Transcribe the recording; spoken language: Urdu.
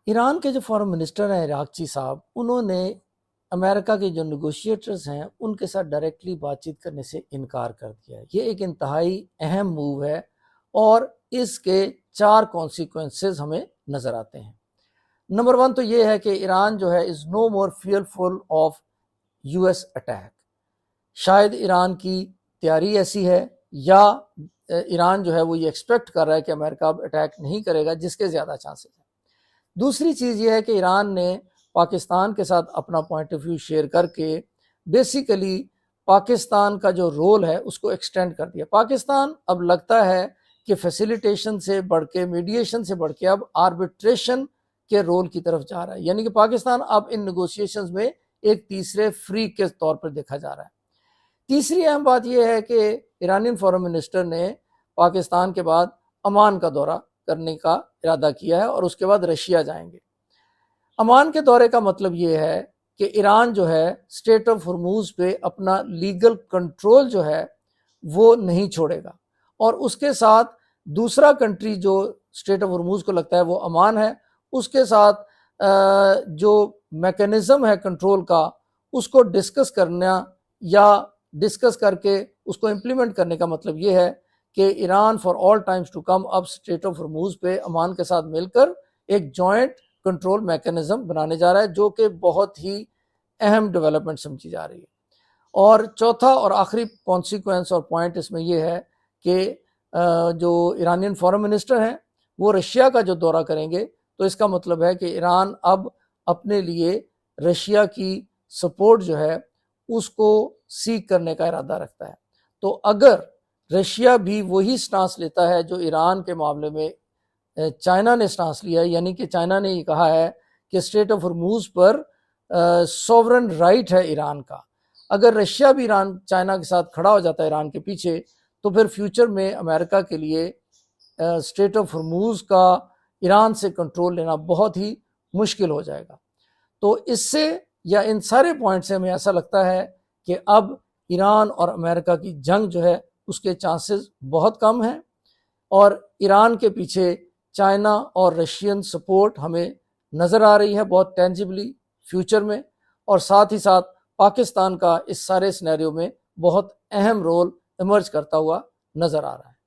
ایران کے جو فارن منسٹر ہیں عراقچی صاحب، انہوں نے امریکہ کے جو نیگوشیٹرز ہیں ان کے ساتھ ڈائریکٹلی بات چیت کرنے سے انکار کر دیا ہے۔ یہ ایک انتہائی اہم موو ہے اور اس کے 4 کانسیکوینسز ہمیں نظر آتے ہیں۔ نمبر 1 تو یہ ہے کہ ایران جو ہے is no more fearful of US ایس اٹیک۔ شاید ایران کی تیاری ایسی ہے یا ایران جو ہے وہ یہ ایکسپیکٹ کر رہا ہے کہ امریکہ اب اٹیک نہیں کرے گا، جس کے زیادہ چانسز ہیں۔ دوسری چیز یہ ہے کہ ایران نے پاکستان کے ساتھ اپنا پوائنٹ آف ویو شیئر کر کے بیسیکلی پاکستان کا جو رول ہے اس کو ایکسٹینڈ کر دیا۔ پاکستان اب لگتا ہے کہ فیسیلیٹیشن سے بڑھ کے، میڈیشن سے بڑھ کے اب آربیٹریشن کے رول کی طرف جا رہا ہے، یعنی کہ پاکستان اب ان نیگوشیشنز میں ایک تیسرے فریق کے طور پر دیکھا جا رہا ہے۔ تیسری اہم بات یہ ہے کہ ایرانین فارن منسٹر نے پاکستان کے بعد عمان کا دورہ کرنے کا ارادہ کیا ہے اور اس کے بعد رشیا جائیں گے۔ عمان کے دورے کا مطلب یہ ہے کہ ایران جو ہے اسٹریٹ آف ہرموز پہ اپنا لیگل کنٹرول جو ہے وہ نہیں چھوڑے گا، اور اس کے ساتھ دوسرا کنٹری جو اسٹریٹ آف ہرموز کو لگتا ہے وہ عمان ہے، اس کے ساتھ جو میکینزم ہے کنٹرول کا اس کو ڈسکس کرنا یا ڈسکس کر کے اس کو امپلیمنٹ کرنے کا مطلب یہ ہے کہ Iran for all times to come اب اسٹریٹ آف ہرموز پہ عمان کے ساتھ مل کر ایک جوائنٹ کنٹرول میکینزم بنانے جا رہا ہے، جو کہ بہت ہی اہم ڈیولپمنٹ سمجھی جا رہی ہے۔ اور چوتھا اور آخری کانسیکوینس اور پوائنٹ اس میں یہ ہے کہ جو ایرانین فارن منسٹر ہیں وہ رشیا کا جو دورہ کریں گے تو اس کا مطلب ہے کہ ایران اب اپنے لیے رشیا کی سپورٹ جو ہے اس کو سیک کرنے کا ارادہ رکھتا ہے۔ تو اگر رشیا بھی وہی سٹانس لیتا ہے جو ایران کے معاملے میں چائنا نے سٹانس لیا ہے، یعنی کہ چائنا نے یہ کہا ہے کہ اسٹریٹ آف ہرموز پر سوورن رائٹ ہے ایران کا، اگر رشیا بھی چائنا کے ساتھ کھڑا ہو جاتا ہے ایران کے پیچھے، تو پھر فیوچر میں امریکہ کے لیے اسٹریٹ آف ہرموز کا ایران سے کنٹرول لینا بہت ہی مشکل ہو جائے گا۔ تو اس سے یا ان سارے پوائنٹ سے ہمیں ایسا لگتا ہے کہ اب ایران اور امریکہ کی جنگ جو ہے اس کے چانسز بہت کم ہیں، اور ایران کے پیچھے چائنا اور رشین سپورٹ ہمیں نظر آ رہی ہے بہت ٹینجبلی فیوچر میں، اور ساتھ ہی ساتھ پاکستان کا اس سارے سینیریو میں بہت اہم رول ایمرج کرتا ہوا نظر آ رہا ہے۔